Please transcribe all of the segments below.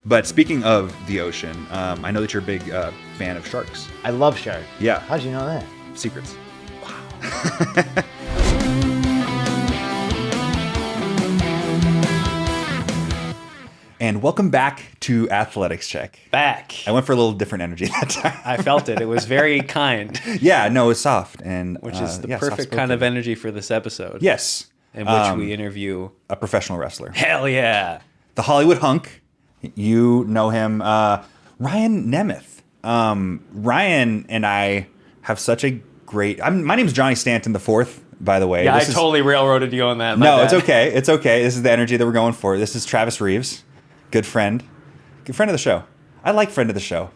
But speaking of the ocean, I know that you're a big fan of sharks. I love sharks. Yeah. How'd you know that? Secrets. Wow. And welcome back to Athletics Check. Back. I went for a little different energy that time. I felt it. It was very kind. Yeah, no, it's soft. And Which is the perfect soft-spoken. kind of energy for this episode. Yes. In which we interview a professional wrestler. Hell yeah. The Hollywood Hunk. You know him. Ryan Nemeth. Ryan and I have such a great... my name's Johnny Stanton IV, by the way. Yeah, totally railroaded you on that. No, it's okay. It's okay. This is the energy that we're going for. This is Travis Reeves. Good friend. Good friend of the show. I like friend of the show.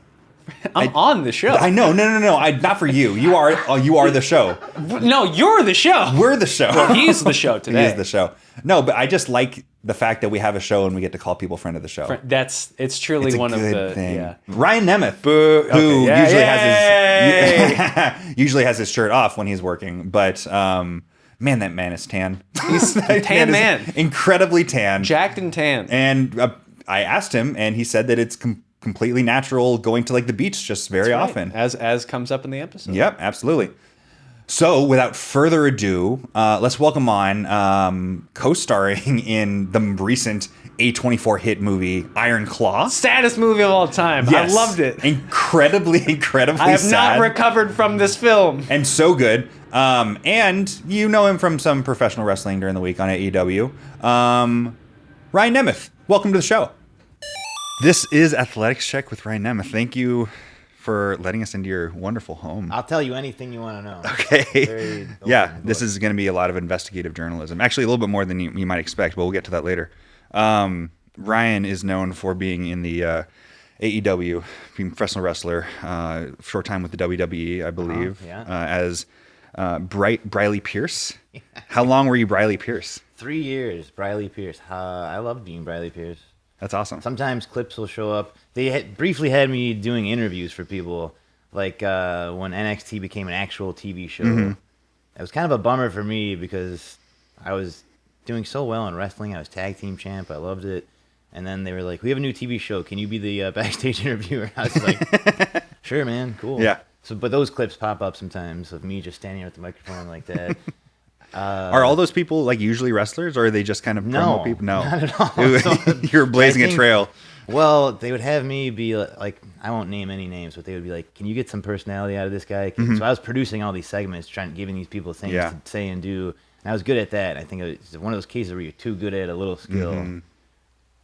I'm on the show. I know. No. Not for you. You are the show. No, you're the show. We're the show. Well, he's the show today. He is the show. No, but I just like the fact that we have a show and we get to call people friend of the show. It's truly It's a one of good the thing. yeah. Ryan Nemeth, Boo. who Okay. usually has his shirt off when he's working, but man, that man is tan. He's a tan man. Incredibly tan. Jacked and tan. And I asked him, and he said that it's completely natural going to like the beach just very often. As comes up in the episode. Yep, absolutely. So, without further ado, let's welcome on co-starring in the recent A24 hit movie Iron Claw. Saddest movie of all time. Yes. I loved it. Incredibly I have sad. not recovered from this film. And so good. And you know him from some professional wrestling during the week on AEW. Ryan Nemeth, welcome to the show. This is Athletics Check with Ryan Nemeth. Thank you for letting us into your wonderful home. I'll tell you anything you want to know. Okay. Yeah, this is going to be a lot of investigative journalism. Actually, a little bit more than you might expect, but we'll get to that later. Ryan is known for being in the AEW, being a professional wrestler, short time with the WWE, I believe, as Briley Pierce. How long were you Briley Pierce? 3 years, Briley Pierce. I love being Briley Pierce. That's awesome. Sometimes clips will show up. They briefly had me doing interviews for people, like when NXT became an actual TV show. Mm-hmm. It was kind of a bummer for me because I was doing so well in wrestling. I was tag team champ. I loved it. And then they were like, "We have a new TV show. Can you be the backstage interviewer?" I was like, "Sure, man. Cool." Yeah. So, but those clips pop up sometimes of me just standing at the microphone like that. Are all those people like usually wrestlers, or are they just kind of promo people? No, not at all. So, you're blazing a trail. Well, they would have me be like, I won't name any names, but they would be like, "Can you get some personality out of this guy?" Mm-hmm. So I was producing all these segments, giving these people things to say and do, and I was good at that. I think it was one of those cases where you're too good at a little skill. Mm-hmm.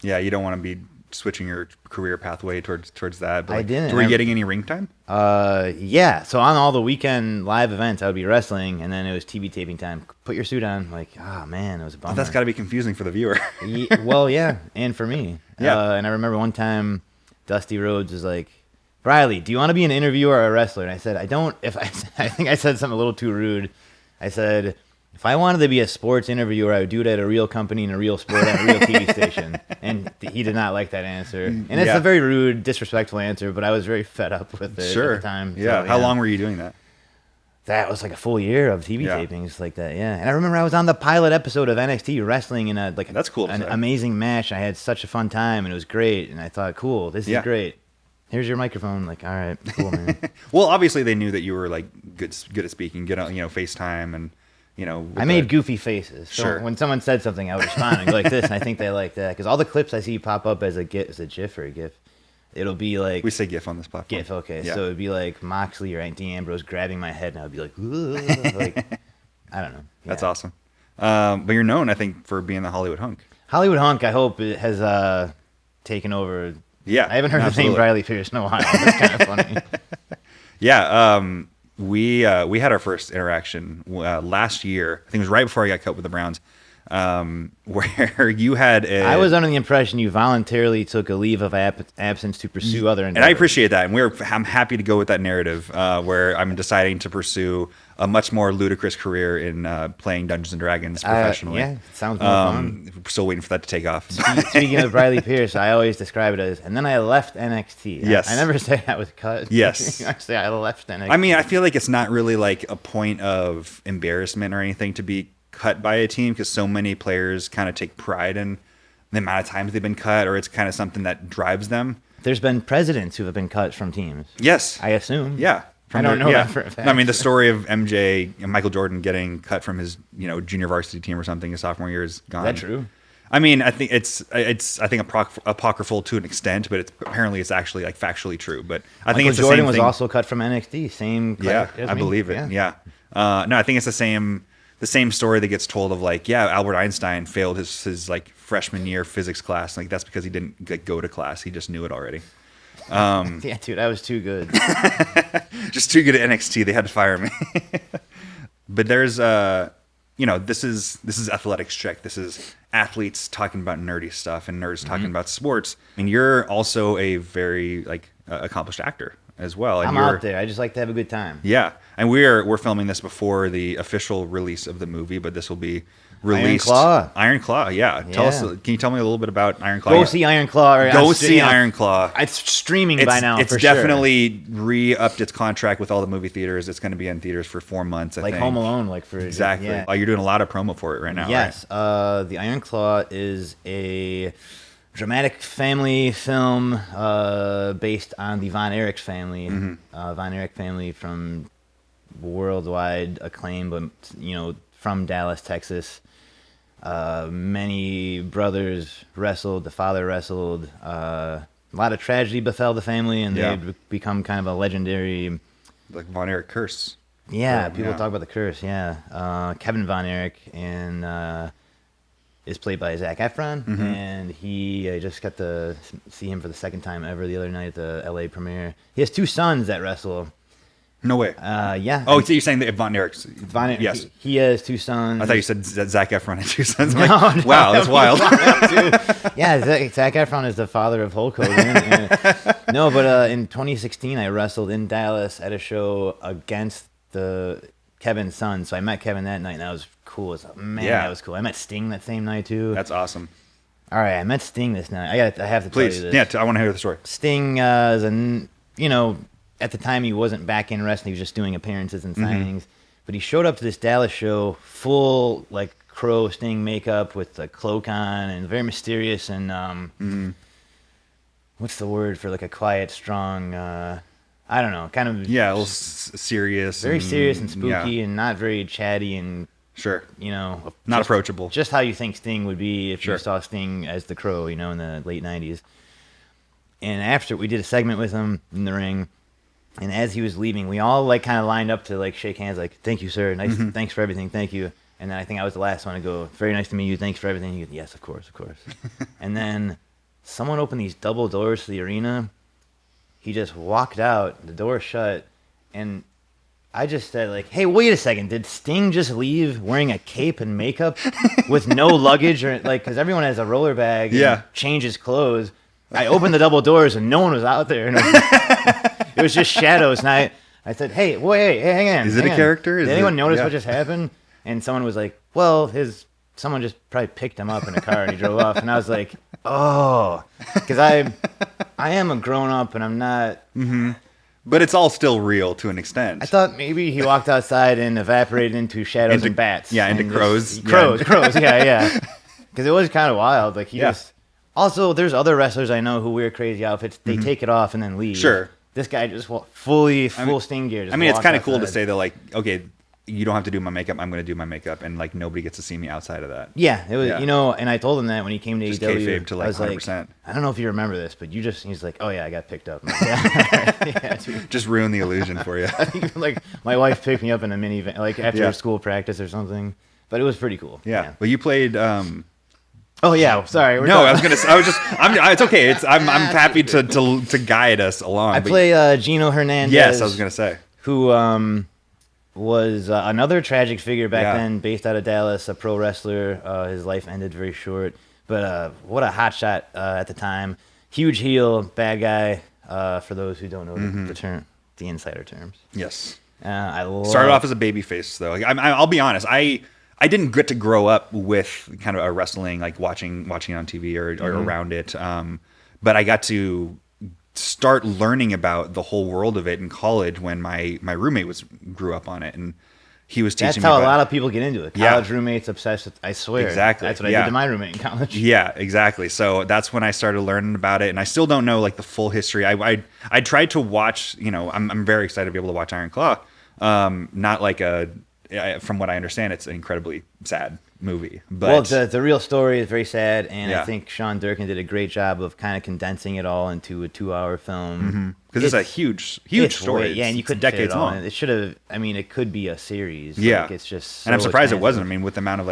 Yeah, you don't want to be switching your career pathway towards that. But I didn't. Were you getting any ring time? Yeah. So on all the weekend live events, I would be wrestling, and then it was TV taping time. Put your suit on. Like, man, it was a bummer. But that's got to be confusing for the viewer. Well, yeah, and for me. Yeah. And I remember one time, Dusty Rhodes was like, "Briley, do you want to be an interviewer or a wrestler?" And I said, "I don't." I think I said something a little too rude. I said, "If I wanted to be a sports interviewer, I would do it at a real company in a real sport on a real TV station." And he did not like that answer. And it's a very rude, disrespectful answer, but I was very fed up with it at the time. Yeah. So, How long were you doing that? That was like a full year of TV tapings like that, yeah. And I remember I was on the pilot episode of NXT wrestling in That's cool. an amazing match. I had such a fun time, and it was great. And I thought, cool, this is great. Here's your microphone. Like, all right, cool, man. Well, obviously they knew that you were like good at speaking, good on FaceTime and. I made goofy faces. So sure. when someone said something, I would respond and go like this, and I think they like that. Because all the clips I see pop up as a GIF or a GIF, it'll be like... We say GIF on this platform. GIF, okay. Yeah. So it'd be like Moxley or Dean Ambrose grabbing my head, and I would be like, like I don't know. Yeah. That's awesome. But you're known, I think, for being the Hollywood Hunk. Hollywood Hunk, I hope, it has taken over. Yeah, I haven't heard the name Briley Pierce in a while. That's kind of funny. Yeah, we had our first interaction last year. I think it was right before I got cut with the Browns, where you had I was under the impression you voluntarily took a leave of absence to pursue other endeavors. And I appreciate that. And I'm happy to go with that narrative where I'm deciding to pursue a much more ludicrous career in playing Dungeons & Dragons professionally. Yeah, sounds more fun. Still waiting for that to take off. Speaking of Briley Pierce, I always describe it as, and then I left NXT. Yes. I never say I was cut. Yes. I say I left NXT. I mean, I feel like it's not really like a point of embarrassment or anything to be cut by a team because so many players kind of take pride in the amount of times they've been cut, or it's kind of something that drives them. There's been presidents who have been cut from teams. Yes. I assume. Yeah. I don't know that for a fact. I mean, the story of MJ and Michael Jordan getting cut from his, junior varsity team or something his sophomore year is gone. Is that true? I mean, I think it's apocryphal to an extent, but apparently it's actually like factually true. But I think it's the Jordan same was thing. also cut from NXT. Same. Yeah, I believe it. Yeah. No, I think it's the same story that gets told of like, Albert Einstein failed his like freshman year physics class. Like that's because he didn't like, go to class. He just knew it already. Yeah, dude, I was too good. Just too good at NXT. They had to fire me. But there's this is athletics check. This is athletes talking about nerdy stuff and nerds talking about sports. And you're also a very like accomplished actor as well. And I'm out there. I just like to have a good time. Yeah, and we're filming this before the official release of the movie, but this will be released. Iron Claw. Yeah. Tell us. Can you tell me a little bit about Iron Claw? Go see Iron Claw. Go see Iron Claw. It's streaming by now. It's for definitely re-upped its contract with all the movie theaters. It's going to be in theaters for 4 months. I like think. Home Alone, like for exactly. Yeah. Oh, you're doing a lot of promo for it right now. Yes. Right? The Iron Claw is a dramatic family film based on the Von Erich family. Von Erich family from worldwide acclaim, but from Dallas, Texas. Many brothers wrestled. The father wrestled. A lot of tragedy befell the family, and they've become kind of a legendary. Like Von Erich curse. Yeah, people talk about the curse. Yeah, Kevin Von Erich and is played by Zac Efron, and he I just got to see him for the second time ever the other night at the LA premiere. He has 2 sons that wrestle. No way. Yeah. Oh, so you're saying that Von Erich's? Von Erich, yes. He has 2 sons. I thought you said Zac Efron had 2 sons. I'm No, like, no, wow, that's wild. Yeah, Zac Efron is the father of Hulk Hogan. But in 2016, I wrestled in Dallas at a show against the Kevin's son. So I met Kevin that night, and that was cool. That was cool. I met Sting that same night too. That's awesome. All right, I met Sting this night. I have to Please. tell you this. Yeah, I want to hear the story. Sting is at the time he wasn't back in wrestling. He was just doing appearances and signings. But he showed up to this Dallas show full like Crow Sting makeup with a cloak on and very mysterious and what's the word for like a quiet, strong, I don't know, kind of a little serious. Very serious and spooky and not very chatty and sure, not approachable. Just how you think Sting would be if Sure. you saw Sting as the Crow, in the late 90s. And after we did a segment with him in the ring. And as he was leaving, we all like kind of lined up to like shake hands, like "Thank you, sir. Nice, thanks for everything. Thank you." And then I think I was the last one to go. "Very nice to meet you. Thanks for everything." He goes, "Yes, of course, of course." And then someone opened these double doors to the arena. He just walked out. The door shut, and I just said like, "Hey, wait a second. Did Sting just leave wearing a cape and makeup with no luggage or like? Because everyone has a roller bag. And changes clothes." I opened the double doors and no one was out there. And it was just shadows. And I said, hey, wait, hang on. Is it a character? Did anyone notice what just happened? And someone was like, well, someone just probably picked him up in a car and he drove off. And I was like, oh, because I am a grown up and I'm not. But it's all still real to an extent. I thought maybe he walked outside and evaporated into shadows and bats. Yeah, into crows. Crows, yeah. Because it was kind of wild. Like he just. Also, there's other wrestlers I know who wear crazy outfits. They take it off and then leave. Sure. This guy just full Sting gear. It's kind of cool to say that, like, okay, you don't have to do my makeup. I'm going to do my makeup, and like nobody gets to see me outside of that. Yeah, it was. And I told him that when he came to just AEW, kayfabe to like 100%. Like, I don't know if you remember this, but he's like, oh yeah, I got picked up. I'm like, yeah, just ruin the illusion for you. I think like my wife picked me up in a minivan, like after school practice or something. But it was pretty cool. Yeah. Well, you played. Oh yeah, sorry. It's okay. I'm happy to guide us along. I play Geno Hernandez. Yes, I was gonna say who was another tragic figure back then, based out of Dallas, a pro wrestler. His life ended very short, but what a hotshot at the time. Huge heel, bad guy. For those who don't know the term, the insider terms. Yes. Started off as a babyface though. Like, I'll be honest. I didn't get to grow up with kind of a wrestling, like watching it on TV or around it. But I got to start learning about the whole world of it in college when my roommate grew up on it. And, he was That's teaching me how a about lot of people get into it. Yeah. College roommates obsessed with. I swear. Exactly, That's what I yeah. did to my roommate in college. Yeah, exactly. So that's when I started learning about it, and I still don't know like the full history. I tried to watch. I'm very excited to be able to watch Iron Claw. Not like from what I understand, it's an incredibly sad movie. But Well, the real story is very sad, and Yeah. I think Sean Durkin did a great job of kind of condensing it all into a 2-hour film. because it's a huge It's story. way- yeah, and you It's could decades long. It should have. I mean, it could be a series. Yeah, Like, it's just. and I'm so surprised it expansive. wasn't. I mean, with the amount of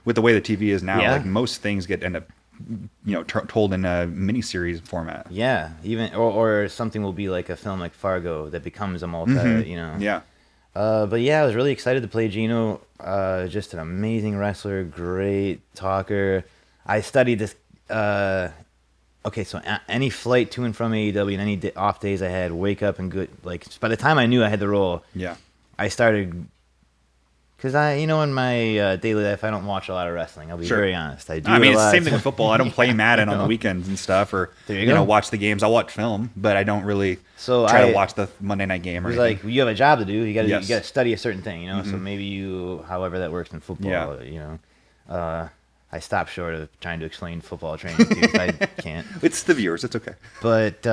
with the way the TV is now, Yeah. like most things end up, told in a miniseries format. Yeah, even or something will be like a film like Fargo that becomes a multi. Yeah. But yeah, I was really excited to play Geno. Just an amazing wrestler, great talker. I studied this. Okay, so any flight to and from AEW and any off days I had, wake up and good. Like by the time I knew I had the role, Yeah. I started. Because in my daily life, I don't watch a lot of wrestling. I'll be Sure. very honest. I do. I mean, it a it's the lot. same thing with football. I don't play Madden on the know. weekends and stuff, or There you go. watch the games. I'll watch film, but I don't really So try I- to watch the Monday night game or It's anything. like you have a job to do. You got to Yes. Mm-hmm. study a certain thing, So maybe however that works in football, I stop short of trying to explain football training to you. I can't. It's the viewers. It's okay. But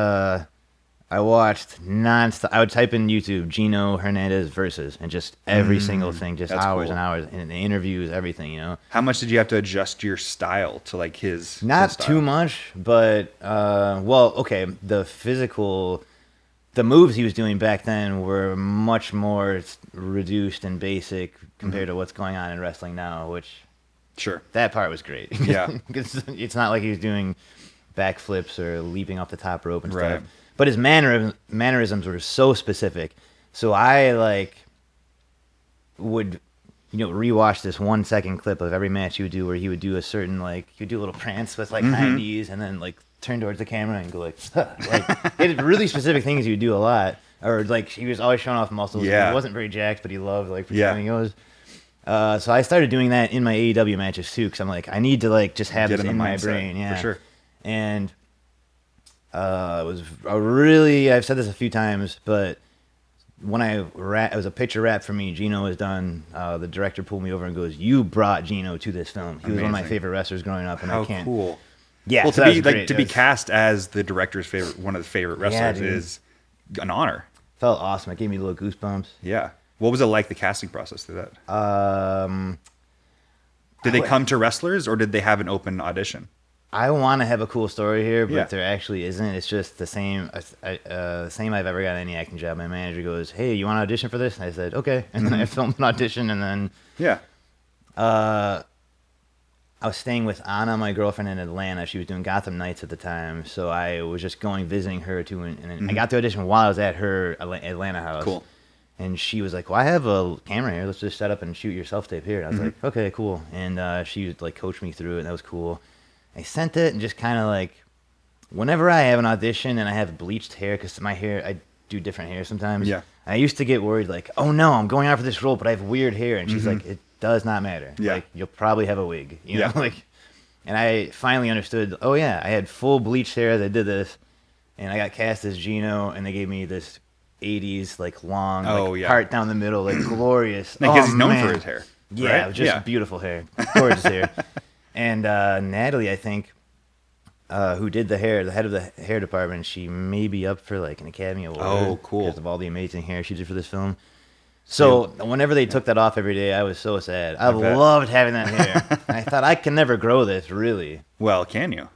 I watched nonstop. I would type in YouTube Geno Hernandez versus, and just every single thing, just that's hours cool. and hours, and the interviews, everything. How much did you have to adjust your style to his? Not his style? too much, but okay. The moves he was doing back then were much more reduced and basic compared to what's going on in wrestling now, which Sure. that part was great. Yeah. 'Cause it's not like he was doing backflips or leaping off the top rope and Right. stuff. But his mannerisms were so specific. So I would rewatch this 1 second clip of every match he would do where he would do a certain he'd do a little prance with high knees and then turn towards the camera and go he had really specific things he would do a lot. Or he was always showing off muscles. Yeah. He wasn't very jacked, but he loved Yeah. pretending he was. So I started doing that in my AEW matches too, because I'm I need to just have Get this in the in my mindset, brain, yeah, for sure. And it was I've said this a few times, but when it was a picture wrap for me. Geno was done. The director pulled me over and goes, "You brought Geno to this film. He was one of my Amazing. favorite wrestlers growing up, and How I can't." cool. Yeah, Well, so to that be was great. to It be was- cast as the director's favorite, one of the favorite wrestlers, dude. is an honor. felt awesome. It gave me little goosebumps. Yeah. What was it like, the casting process through that? Did they I- come to wrestlers, or did they have an open audition? I want to have a cool story here, but Yeah. there actually isn't. It's just the same same I've ever got any acting job. My manager goes, "Hey, you want to audition for this?" And I said, "Okay." And then I filmed an audition, and then Yeah. I was staying with Anna, my girlfriend, in Atlanta. She was doing Gotham Nights at the time, so I was just visiting her too. And then I got the audition while I was at her Atlanta house. Cool. And she was like, "Well, I have a camera here. Let's just set up and shoot your self-tape here." And I was like, "Okay, cool." And she coached me through it, and that was cool. I sent it and just kind of whenever I have an audition and I have bleached hair, because my hair, I do different hair sometimes. Yeah. I used to get worried, oh no, I'm going out for this role, but I have weird hair. And she's like, "It does not matter. Yeah. You'll probably have a wig, you know?" Yeah. And I finally understood, oh yeah, I had full bleached hair as I did this, and I got cast as Geno, and they gave me this 80s, long, Oh, yeah. part down the middle, glorious. Because Oh, he's known man. for his hair. Yeah, right? just beautiful hair, gorgeous hair. And Natalie, I think, who did the hair, the head of the hair department, she may be up for an Academy Award. Oh, cool. Because of all the amazing hair she did for this film. So whenever they took that off every day, I was so sad. I bet. loved having that hair. And I thought I can never grow this, really. Well, can you?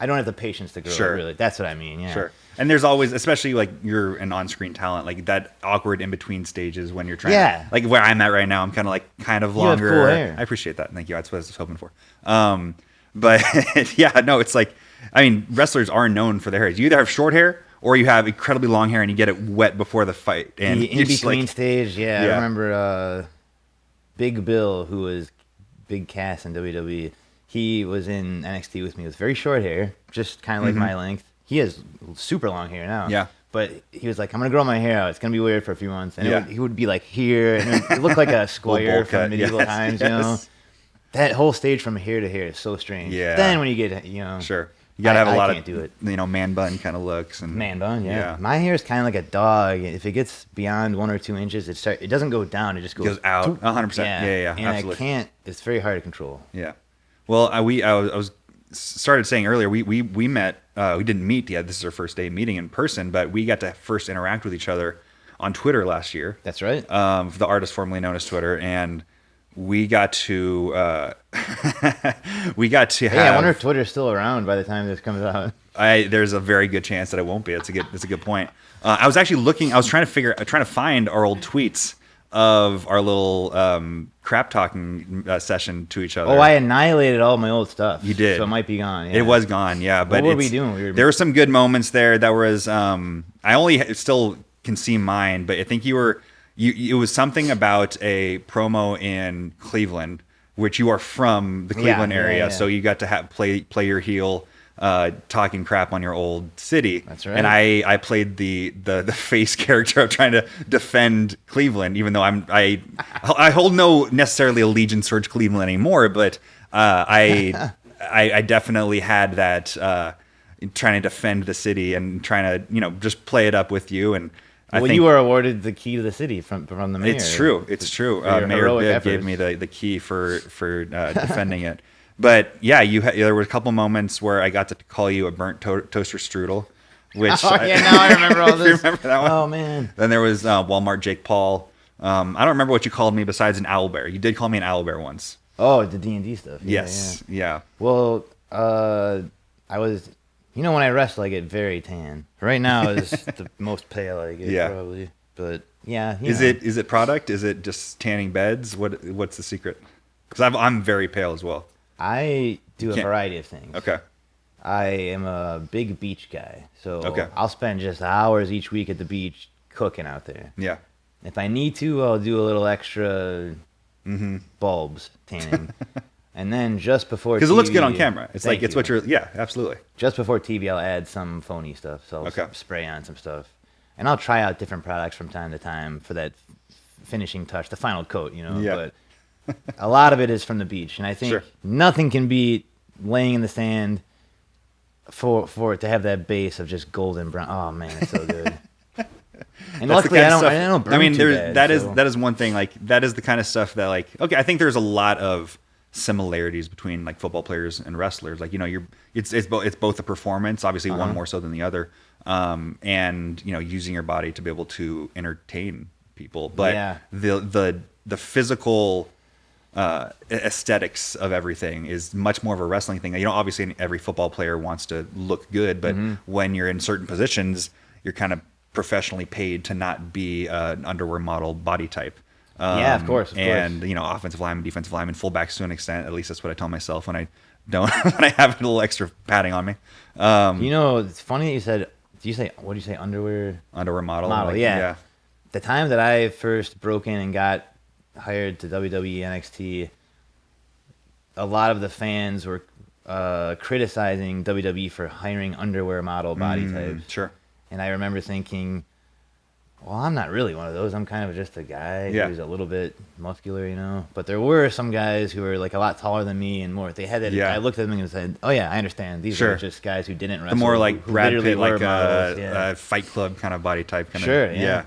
I don't have the patience to grow Sure. it, really. That's what I mean, yeah. Sure. And there's always, especially you're an on-screen talent, that awkward in-between stages when you're trying. Yeah. Where I'm at right now, I'm kind of You have longer. cool hair. I appreciate that. Thank you. That's what I was hoping for. But yeah, no, it's wrestlers are known for their hair. You either have short hair or you have incredibly long hair and you get it wet before the fight. And The you're just in-between stage, yeah. I Yeah. remember Big Bill, who was Big Cass in WWE, he was in NXT with me with very short hair, just kind of like my length. He has super long hair now. Yeah. But he was like, "I'm going to grow my hair out. It's going to be weird for a few months." And Yeah. he would be here, and it looked like a square bowl from cut, medieval yes, times, yes. That whole stage from hair to hair is so strange. Yeah. Then when you get, Sure. You gotta have a lot I can't do it. man bun kind of looks and Man bun, yeah. My hair is kind of like a dog. If it gets beyond 1 or 2 inches, it doesn't go down. It just goes out. 100%. Yeah, and absolutely. I can't. It's very hard to control. Yeah. Well, I was started saying earlier we met. We didn't meet yet. This is our first day meeting in person, but we got to first interact with each other on Twitter last year. That's right. The artist formerly known as Twitter, and we got to have. I wonder if Twitter's still around by the time this comes out. There's a very good chance that it won't be. That's a good point. I was actually looking. I was trying to find our old tweets of our little crap talking session to each other. Oh, I annihilated all my old stuff. You did. So it might be gone. Yeah. It was gone. Yeah, but what were we doing? There were some good moments there. That was. I only still can see mine, but I think you were. It was something about a promo in Cleveland, which you are from the Cleveland area, so you got to play your heel, talking crap on your old city. That's right. And I played the face character of trying to defend Cleveland, even though I hold no necessarily allegiance towards Cleveland anymore, but I definitely had that trying to defend the city and trying to just play it up with you. And I think you were awarded the key to the city from the mayor. It's true. Mayor Bibb gave me the key for defending it. But yeah, there were a couple moments where I got to call you a burnt toaster strudel. Which now I remember all this. You remember that one? Oh man. Then there was Walmart Jake Paul. I don't remember what you called me besides an owlbear. You did call me an owlbear once. Oh, the D&D stuff. Yes. Yeah. Well, I was. When I wrestle, I get very tan. Right now is the most pale I get, probably. But yeah. Is it product? Is it just tanning beds? What's the secret? Because I'm very pale as well. I do a variety of things. Okay. I am a big beach guy, so okay. I'll spend just hours each week at the beach cooking out there. Yeah. If I need to, I'll do a little extra bulbs tanning. And then just before because it looks good on camera. It's what you're. Yeah, absolutely. Just before TV, I'll add some phony stuff. So I'll spray on some stuff, and I'll try out different products from time to time for that finishing touch, the final coat. Yeah. But a lot of it is from the beach, and I think nothing can beat laying in the sand for it to have that base of just golden brown. Oh man, it's so good. And luckily, I don't burn too bad, that is one thing. Like that is the kind of stuff that I think there's a lot of similarities between football players and wrestlers. It's both a performance, obviously one more so than the other, and using your body to be able to entertain people. But the physical aesthetics of everything is much more of a wrestling thing. Obviously every football player wants to look good, but when you're in certain positions, you're kind of professionally paid to not be an underwear model body type. Of course. And offensive lineman, defensive lineman, fullbacks to an extent. At least that's what I tell myself when I don't when I have a little extra padding on me. It's funny that you said. What do you say? Underwear model. Yeah. The time that I first broke in and got hired to WWE NXT, a lot of the fans were criticizing WWE for hiring underwear model body types. Sure. And I remember thinking, well, I'm not really one of those. I'm kind of just a guy who's a little bit muscular, But there were some guys who were a lot taller than me and more. They had that. I looked at them and said, "Oh yeah, I understand. These are just guys who didn't wrestle." The more who Brad Pitt, models. a Fight Club kind of body type. Sure. Yeah.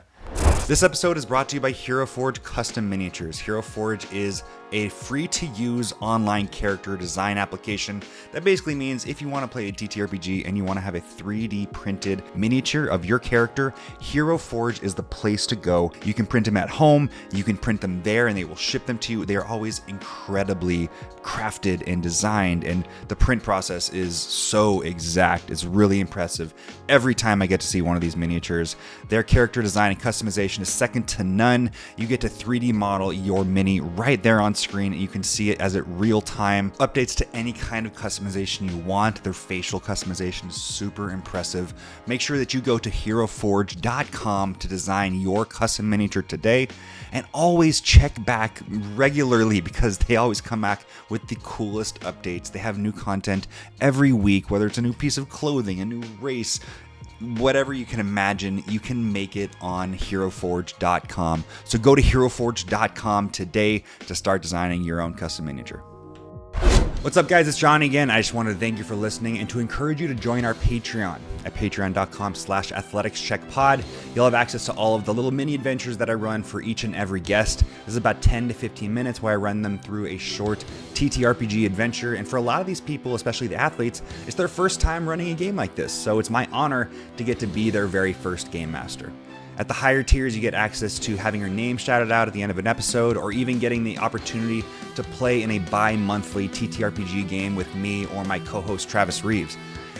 This episode is brought to you by Hero Forge Custom Miniatures. Hero Forge is a free-to-use online character design application. That basically means if you want to play a TTRPG and you want to have a 3D printed miniature of your character, Hero Forge is the place to go. You can print them at home, you can print them there, and they will ship them to you. They are always incredibly crafted and designed, and the print process is so exact. It's really impressive. Every time I get to see one of these miniatures, their character design and customization is second to none. You get to 3D model your mini right there on screen, and you can see it as it real time. Updates to any kind of customization you want. Their facial customization is super impressive. Make sure that you go to heroforge.com to design your custom miniature today, and always check back regularly because they always come back with the coolest updates. They have new content every week, whether it's a new piece of clothing, a new race, whatever you can imagine, you can make it on heroforge.com. So go to heroforge.com today to start designing your own custom miniature. What's up, guys? It's Johnny again. I just wanted to thank you for listening and to encourage you to join our Patreon at patreon.com/athletics-check-pod. You'll have access to all of the little mini adventures that I run for each and every guest. This is about 10 to 15 minutes where I run them through a short TTRPG adventure. And for a lot of these people, especially the athletes, it's their first time running a game like this. So it's my honor to get to be their very first game master. At the higher tiers, you get access to having your name shouted out at the end of an episode, or even getting the opportunity to play in a bi-monthly TTRPG game with me or my co-host Travis Reeves.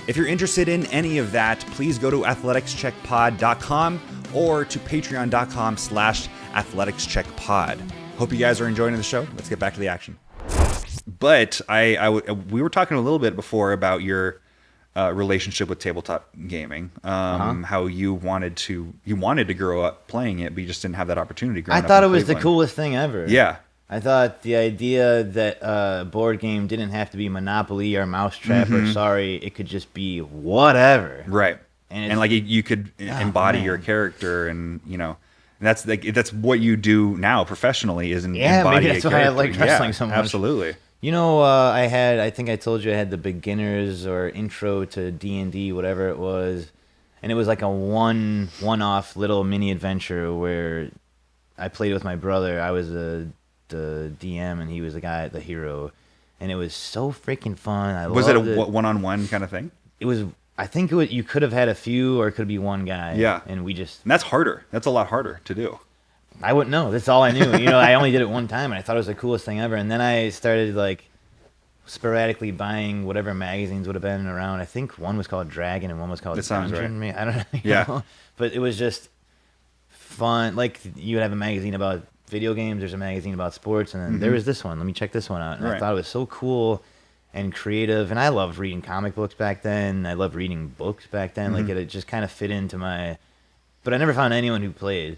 If you're interested in any of that, please go to athletics-check-pod.com or to patreon.com/athletics-check-pod. Hope you guys are enjoying the show. Let's get back to the action. But we were talking a little bit before about your relationship with tabletop gaming, how you wanted to grow up playing it, but you just didn't have that opportunity growing up. I thought it in was the Cleveland. coolest thing ever. Yeah. I thought the idea that a board game didn't have to be Monopoly or Mousetrap or Sorry, it could just be whatever. Right. And And like you could embody your character, and that's what you do now professionally, is embody maybe a that's why I character. like wrestling so much. Absolutely. I think I told you I had the beginners or intro to D&D, whatever it was, and it was like a one-off little mini adventure where I played with my brother. I was the DM and he was the hero, and it was so freaking fun. Was it a loved one-on-one kind of thing? It was. I think you could have had a few, or it could be one guy. Yeah. And And that's harder. That's a lot harder to do. I wouldn't know. That's all I knew. I only did it one time, and I thought it was the coolest thing ever. And then I started sporadically buying whatever magazines would have been around. I think one was called Dragon and one was called That sounds Dungeon. right. I don't know. Yeah. But it was just fun. Like, you would have a magazine about video games. There's a magazine about sports, and then there was this one. Let me check this one out. And I Right. thought it was so cool and creative. And I loved reading comic books back then. I loved reading books back then. Like, it just kind of fit into my. But I never found anyone who played.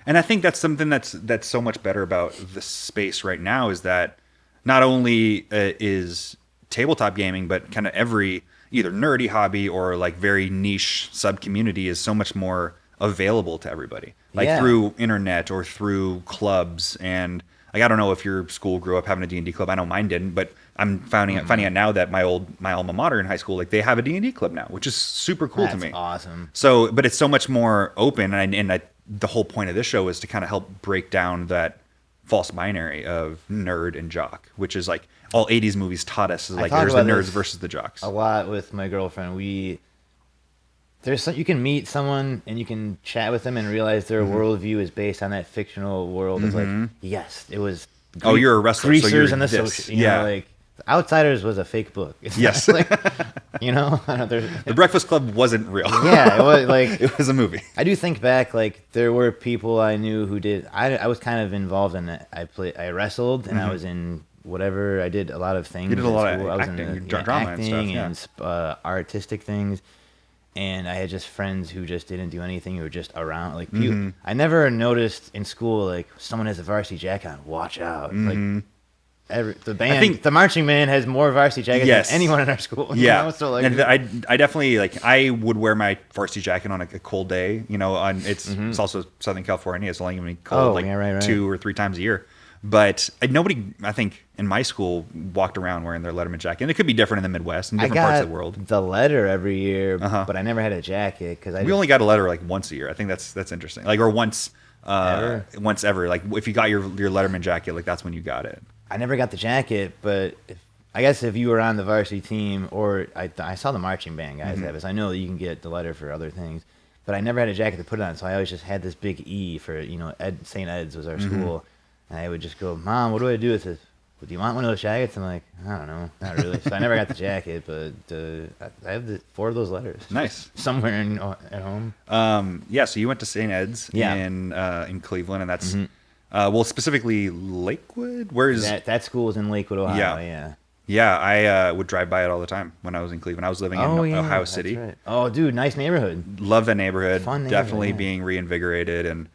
And I think that's something that's so much better about the space right now, is that not only is tabletop gaming, but kind of every either nerdy hobby or like very niche sub community is so much more available to everybody, through internet or through clubs. And like, I don't know if your school grew up having a D&D club. I know mine didn't, but I'm finding out now that my alma mater in high school, like, they have a D&D club now, which is super cool to me. That's awesome. So, but it's so much more open, and the whole point of this show is to kind of help break down that false binary of nerd and jock, which is like all 80s movies taught us, is like there's the nerds versus the jocks. A lot with my girlfriend. You can meet someone and you can chat with them and realize their worldview is based on that fictional world. It's like, yes, it was. You're a wrestler, so Greasers you're and the this. social, like Outsiders was a fake book. It's Yes. not The Breakfast Club wasn't real. yeah, it was like It was a movie. I do think back, like, there were people I knew who did. I was kind of involved in it. I wrestled, and I was in whatever. I did a lot of things. You did a in lot of school. I was acting, in drama and stuff, yeah. and artistic things. And I had just friends who just didn't do anything, who were just around. Like, I never noticed in school, like, someone has a varsity jacket on. Watch out! Like, the band, the marching band, has more varsity jackets than anyone in our school. Yeah, So, like, and I definitely, like, I would wear my varsity jacket on a cold day. It's also Southern California. It's only going to be cold right. 2 or 3 times a year. But nobody, I think, in my school walked around wearing their Letterman jacket. And it could be different in the Midwest and different parts of the world. The letter every year, but I never had a jacket because We only got a letter like once a year. I think that's interesting. Like, or once ever. Like, if you got your Letterman jacket, like, that's when you got it. I never got the jacket, but I guess if you were on the varsity team, or I saw the marching band guys have it, so I know that you can get the letter for other things. But I never had a jacket to put it on, so I always just had this big E for, St. Ed's was our school. And I would just go, Mom, what do I do with this? Well, do you want one of those jackets? I'm like, I don't know, not really. So I never got the jacket, but I have 4 of those letters. Nice. Somewhere at home. So you went to St. Ed's in Cleveland, and that's, specifically Lakewood? Where is... That school was in Lakewood, Ohio, yeah. Yeah, I would drive by it all the time when I was in Cleveland. I was living in Ohio City. Right. Oh, dude, nice neighborhood. Love that neighborhood. Fun neighborhood, Definitely yeah. being reinvigorated, and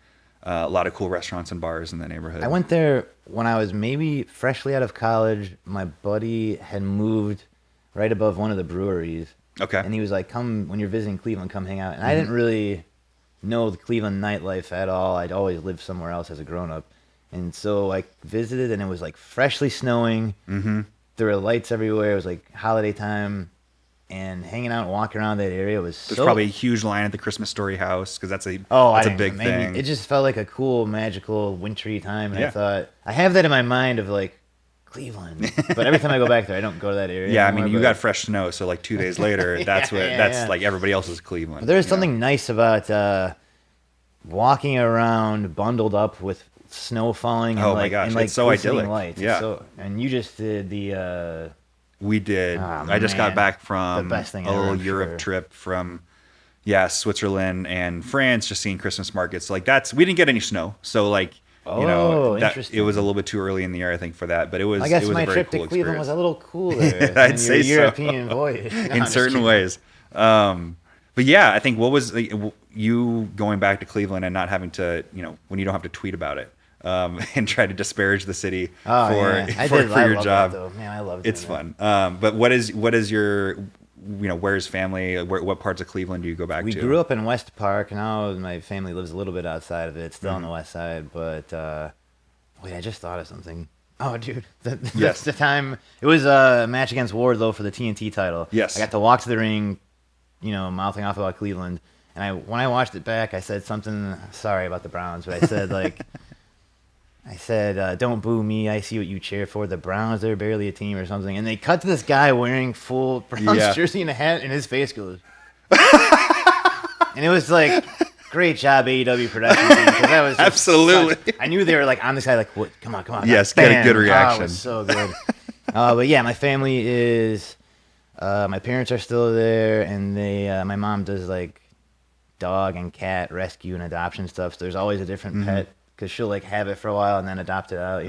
a lot of cool restaurants and bars in the neighborhood. I went there when I was maybe freshly out of college. My buddy had moved right above one of the breweries. Okay. And he was like, come, when you're visiting Cleveland, come hang out. And I didn't really know the Cleveland nightlife at all. I'd always lived somewhere else as a grown-up. And so I visited, and it was like freshly snowing. there were lights everywhere. It was like holiday time, and hanging out and walking around that area was There's probably a huge line at the Christmas Story house because that's a big thing. It just felt like a cool, magical, wintry time, and Yeah. I thought I have that in my mind of like Cleveland, but every time I go back there, I don't go to that area. Yeah, I anymore, mean, you but- got fresh snow, so like 2 days later, that's like everybody else's Cleveland. But there's you know? something nice about walking around bundled up with snow falling and Oh my like gosh, and like it's so glistening idyllic. lights. Yeah. And you just did the We did. Oh, I just got man. back from The best thing a ever, little I'm Europe sure. trip from Switzerland and France, just seeing Christmas markets. Like we didn't get any snow, so like interesting. it was a little bit too early in the year, I think, for that. But it was. I guess it was my a very trip cool to Cleveland was experience. a little cooler I'd than say your so. European voyage. No, I'm in just certain kidding. ways. But yeah, I think what was you going back to Cleveland and not having to, when you don't have to tweet about it and try to disparage the city Oh, for yeah. I for did. I your love job. That, though. Man, I love It's fun. But what is your, where's family? What parts of Cleveland do you go back We to? grew up in West Park. Now my family lives a little bit outside of it. It's still on the west side. But wait, I just thought of something. Oh, dude. Yes. The time. It was a match against Wardlow for the TNT title. Yes. I got to walk to the ring, mouthing off about Cleveland. And when I watched it back, I said something. Sorry about the Browns, but I said, like, don't boo me. I see what you cheer for. The Browns, they're barely a team or something. And they cut to this guy wearing full Browns Yeah. jersey and a hat, and his face goes. And it was like, great job, AEW production team. 'Cause that was just Absolutely. I knew they were like on the side, like, what? Come on. Yes, get a Bam. good Oh, it reaction. was so good. But yeah, my family is. My parents are still there, and my mom does like dog and cat rescue and adoption stuff. So there's always a different pet because she'll like have it for a while and then adopt it out.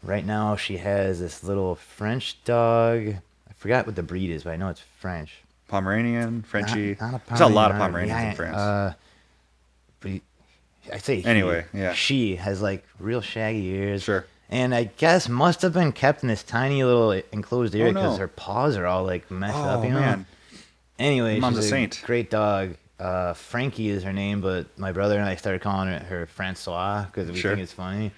Right now she has this little French dog. I forgot what the breed is, but I know it's French. Pomeranian, Frenchie. Not There's a lot of Pomeranian. Pomeranians in France. But I'd say Anyway, yeah. she has like real shaggy ears. Sure. And I guess must have been kept in this tiny little enclosed area because no. her paws are all like messed Oh, up, you know? man. Anyway, Mom's she's a saint. great dog. Frankie is her name, but my brother and I started calling her Francois because we Sure. think it's funny.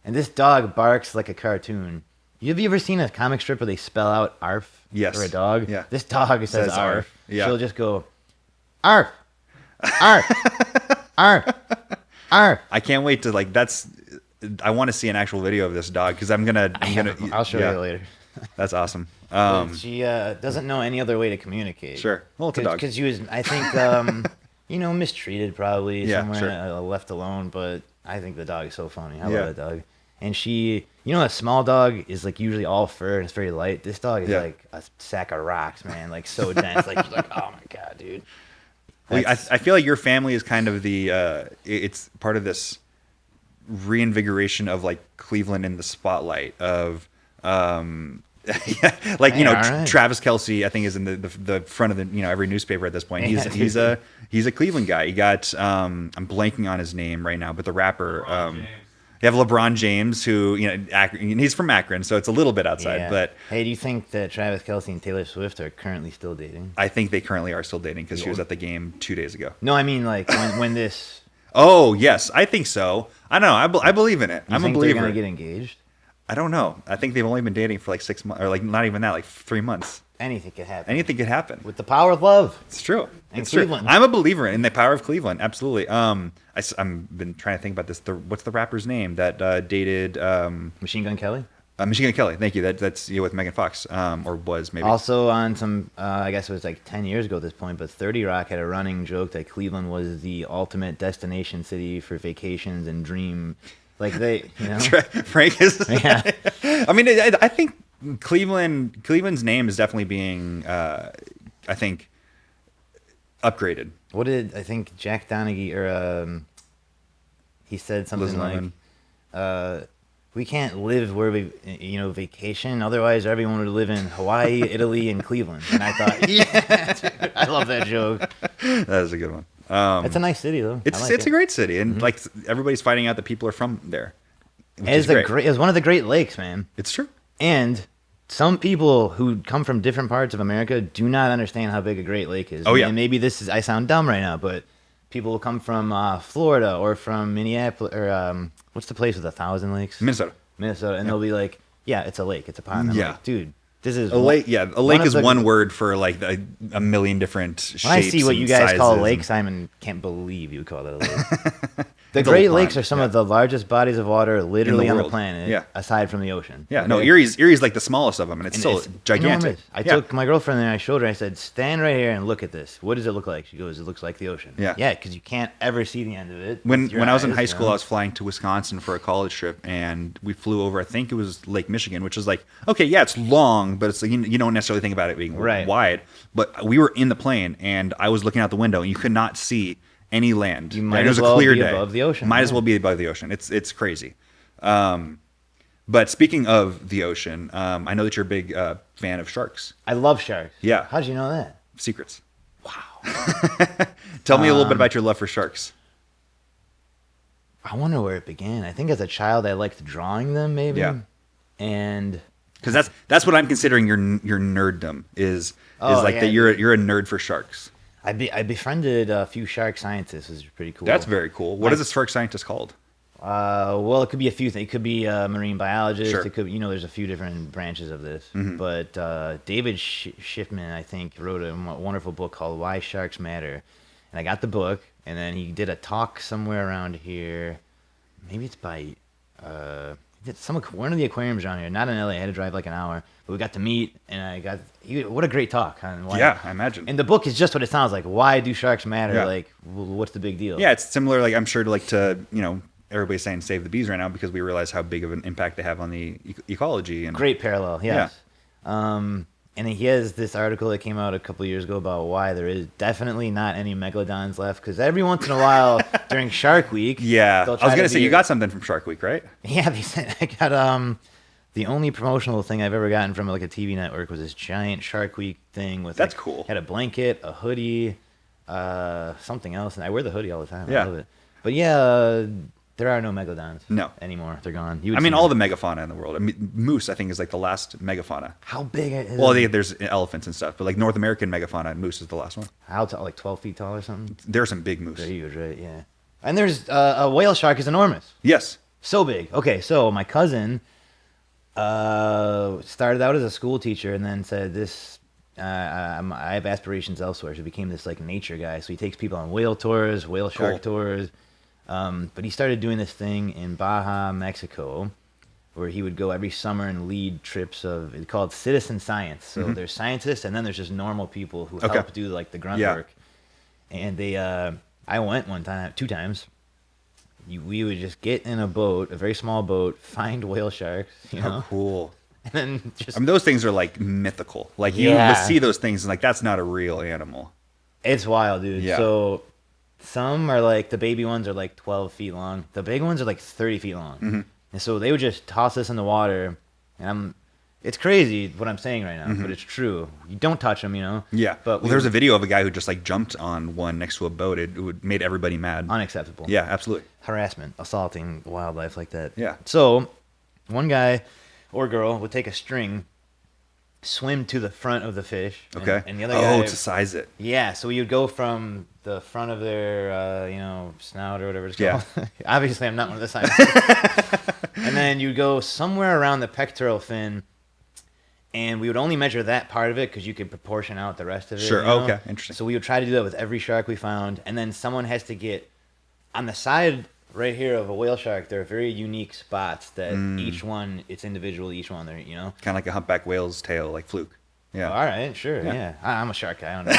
And this dog barks like a cartoon. Have you ever seen a comic strip where they spell out ARF Yes. for a dog? Yeah. This dog says Says ARF. ARF. Yeah. She'll just go, ARF, ARF, ARF, ARF. I can't wait to I want to see an actual video of this dog because I'm gonna. I'll show you later. That's awesome. She doesn't know any other way to communicate. Sure. Well, it's a dog. Because she was, I think, mistreated probably Yeah, somewhere, sure. left alone. But I think the dog is so funny. I Yeah. love that dog. And she, a small dog is like usually all fur and it's very light. This dog is Yeah. like a sack of rocks, man. Like so dense. Like you're like, oh my god, dude. Well, That's- I feel like your family is kind of it's part of this reinvigoration of like Cleveland in the spotlight of like Hey, all right. Travis Kelce I think is in the front of the every newspaper at this point. Yeah, He's a Cleveland guy. You got I'm blanking on his name right now, but the rapper you have LeBron James who he's from Akron, so it's a little bit outside, Yeah. but Hey, do you think that Travis Kelce and Taylor Swift are currently still dating? I think they currently are still dating because she was at the game 2 days ago. No, I mean like when this. Oh yes, I think so. I don't know. I believe in it. You I'm a think believer. they're gonna get engaged? I don't know. I think they've only been dating for like 6 months, or like not even that, like 3 months. Anything could happen. Anything could happen. With the power of love. It's true. And It's true. Cleveland. I'm a believer in the power of Cleveland. Absolutely. I've been trying to think about this. What's the rapper's name that dated Machine Gun Kelly. Machine Gun Kelly? Thank you. That's with Megan Fox, or was maybe. Also on some, I guess it was like 10 years ago at this point, but 30 Rock had a running joke that Cleveland was the ultimate destination city for vacations and dream. Like they, Frank is. Yeah. I mean, I think Cleveland's name is definitely being, I think, upgraded. What did, I think Jack Donaghy, or he said something Liz like, Lemon. we can't live where we, vacation. Otherwise, everyone would live in Hawaii, Italy, and Cleveland. And I thought, yeah, dude, I love that joke. That is a good one. It's a nice city, though. It's I like it's it. a great city, and like everybody's finding out that people are from there. Which It's is great. it's one of the Great Lakes, man. It's true. And some people who come from different parts of America do not understand how big a Great Lake is. Oh, yeah. And maybe I sound dumb right now, but people who come from Florida or from Minneapolis, or what's the place with 1,000 lakes? Minnesota. Minnesota, and they'll be like, Yeah, it's a lake. It's a pond. I'm Yeah. like, dude, this is A lake, yeah. A lake of is the- one word for like a million different shapes. When I see what you guys call a lake, and- Simon can't believe you would call that a lake. The It's a Great little Lakes pond, are some yeah. of the largest bodies of water literally on the world. planet, Yeah. aside from the ocean. Yeah, no, Okay? Erie's like the smallest of them, and it's And still it's gigantic. enormous. I Yeah. took my girlfriend there and I showed her. I said, "Stand right here and look at this. What does it look like?" She goes, "It looks like the ocean." Yeah. Yeah, because you can't ever see the end of it. When with your I was in eyes, high you school, know? I was flying to Wisconsin for a college trip, and we flew over. I think it was Lake Michigan, which is like, okay, yeah, it's long, but it's like, you don't necessarily think about it being Right. wide. But we were in the plane, and I was looking out the window, and you could not see any land. You might And it as was a well clear be day. above the ocean, Might as yeah. well be above the ocean. It's crazy. But speaking of the ocean, I know that you're a big fan of sharks. I love sharks. Yeah. How'd you know that? Secrets. Wow. Tell me a little bit about your love for sharks. I wonder where it began. I think as a child I liked drawing them, maybe. Yeah. And Because that's what I'm considering your nerddom is Oh, like yeah, that you're a nerd for sharks. I befriended a few shark scientists, which is pretty cool. That's very cool. What is a shark scientist called? Well, it could be a few things. It could be a marine biologist. Sure. It could, there's a few different branches of this. Mm-hmm. But David Schiffman, I think, wrote a wonderful book called Why Sharks Matter. And I got the book, and then he did a talk somewhere around here. Maybe it's by one of the aquariums around here. Not in LA. I had to drive like an hour, but we got to meet, and what a great talk. On why, Yeah, I imagine. And the book is just what it sounds like. Why do sharks matter? Yeah. Like, what's the big deal? Yeah, it's similar. Like I'm sure to everybody's saying save the bees right now because we realize how big of an impact they have on the ecology. And Great parallel, yes. And he has this article that came out a couple of years ago about why there is definitely not any megalodons left, because every once in a while during Shark Week, yeah, I they'll was try gonna to say be- you got something from Shark Week, right? Yeah, they said I got the only promotional thing I've ever gotten from like a TV network was this giant Shark Week thing with That's like, cool. Had a blanket, a hoodie, something else, and I wear the hoodie all the time. Yeah. I love it. But yeah, there are no megalodons. No. Anymore. They're gone. I mean, all the megafauna in the world. I mean, moose, I think, is like the last megafauna. How big is Well, it? there's elephants and stuff, but like North American megafauna and moose is the last one. How tall? Like 12 feet tall or something? There's some big moose. They're huge, right? Yeah. And there's a whale shark is enormous. Yes. So big. Okay, so my cousin started out as a school teacher and then said this. I have aspirations elsewhere. So he became this like nature guy. So he takes people on whale tours, whale shark tours. But he started doing this thing in Baja, Mexico, where he would go every summer and lead trips of it's called citizen science. So there's scientists and then there's just normal people who Okay. help do like the grunt Yeah. work. And they, I went one time, 2 times. We would just get in a boat, a very small boat, find whale sharks, How cool. and then just I mean, those things are like mythical. Like you Yeah. see those things and like that's not a real animal. it's wild, dude. Yeah. So some are like the baby ones are like 12 feet long. The big ones are like 30 feet long. Mm-hmm. And so they would just toss us in the water, and it's crazy what I'm saying right now, but it's true. You don't touch them, Yeah. But Well, there's a video of a guy who just like jumped on one next to a boat. It would made everybody mad. unacceptable. Yeah, absolutely. Harassment, assaulting wildlife like that. Yeah. So, one guy or girl would take a string, swim to the front of the fish. Okay. And the other guy. to size it. Yeah, so you'd go from the front of their, snout or whatever it's called. Yeah. Obviously, I'm not one of the scientists. And then you'd go somewhere around the pectoral fin, and we would only measure that part of it because you could proportion out the rest of it. Sure. you know? Okay. Interesting. So we would try to do that with every shark we found, and then someone has to get on the side right here of a whale shark. There are very unique spots that each one, it's individual. Each one, Kind of like a humpback whale's tail, like fluke. Yeah. all right, sure, Yeah. yeah. I'm a shark guy. I don't know.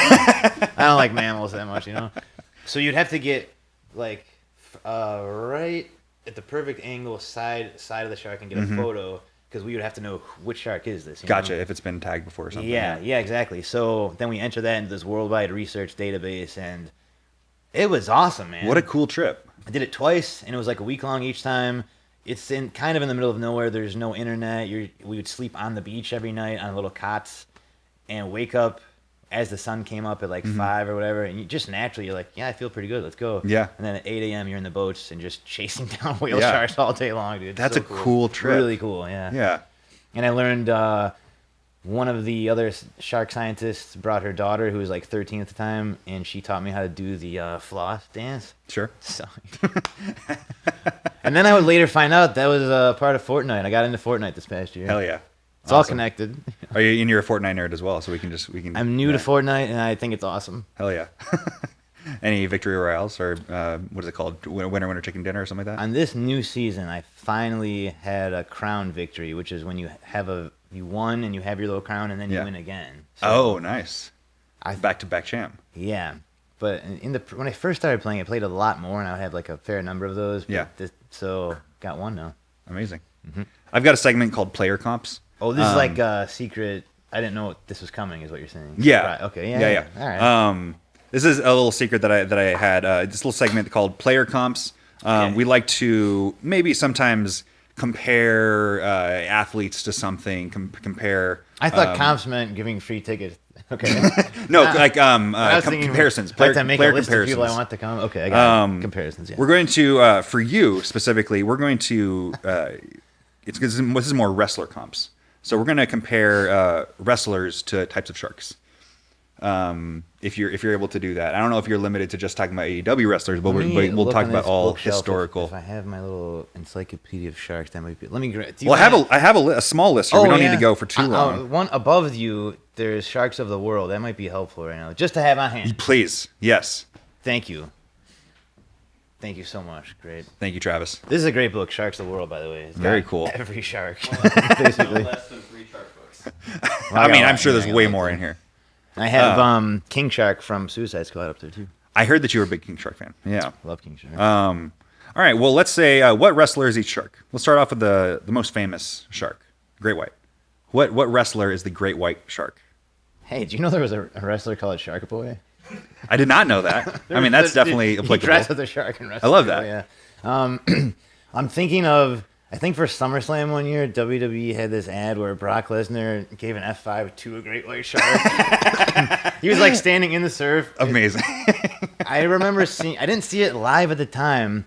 I don't like mammals that much, So you'd have to get like right at the perfect angle side of the shark and get a photo because we would have to know which shark is this. Gotcha. If it's been tagged before or something. Yeah, exactly. So then we enter that into this worldwide research database, and it was awesome, man. What a cool trip. I did it twice, and it was like a week long each time. It's in kind of in the middle of nowhere. There's no internet. We would sleep on the beach every night on little cots, and wake up as the sun came up at like 5 or whatever, and you just naturally you're like, yeah, I feel pretty good. Let's go. Yeah. And then at 8 a.m. you're in the boats and just chasing down whale Yeah. sharks all day long, dude. That's So a cool trip. Really cool. Yeah. Yeah. And I learned one of the other shark scientists brought her daughter, who was like 13 at the time, and she taught me how to do the floss dance. Sure. So, And then I would later find out that was a part of Fortnite. I got into Fortnite this past year. Hell yeah. It's all connected. Are you? And you're a Fortnite nerd as well, so we can. I'm new to Fortnite, and I think it's awesome. Hell yeah. Any victory royales or what is it called? Winner chicken dinner or something like that? On this new season, I finally had a crown victory, which is when you won and you have your little crown, and then you win again. So oh, nice. Back-to-back champ. Yeah, but when I first started playing, I played a lot more, and I had like a fair number of those. Yeah. So got one now. Amazing. Mm-hmm. I've got a segment called Player Comps. Oh, this is like a secret. I didn't know this was coming, is what you're saying. Yeah. Right. Okay. Yeah. All right. This is a little secret that I had. This little segment called Player Comps. We like to maybe sometimes compare athletes to something. Compare. I thought comps meant giving free tickets. Okay. No, like comparisons. Player Player list comparisons. of people I want to come. Okay, I got it. Comparisons. Yeah. We're going to for you specifically. We're going to. It's because this is more wrestler comps. So we're going to compare wrestlers to types of sharks. If you're able to do that, I don't know if you're limited to just talking about AEW wrestlers, but we'll talk about all historical. If I have my little encyclopedia of sharks, that might be. Let me. I have a small list here. We don't need to go for too long. One above you, there's Sharks of the World. That might be helpful right now, just to have on hand. Please, yes. Thank you. Thank you so much. Great. Thank you, Travis. This is a great book, Sharks of the World, by the way. It's very got cool. Every shark, basically. Less than 3 shark books. I mean, I'm sure there's way more in here. I have King Shark from Suicide Squad up there too. I heard that you were a big King Shark fan. Yeah. Love King Shark. All right. Well, let's say what wrestler is each shark? Let's start off with the most famous shark, Great White. What wrestler is the Great White Shark? Hey, do you know there was a wrestler called Shark Boy? I did not know that. I mean, that's definitely applicable. He dressed as a shark and wrestled. I love that. Yeah. I'm thinking of. I think for SummerSlam one year, WWE had this ad where Brock Lesnar gave an F5 to a Great White Shark. He was like standing in the surf. Amazing. I remember seeing. I didn't see it live at the time.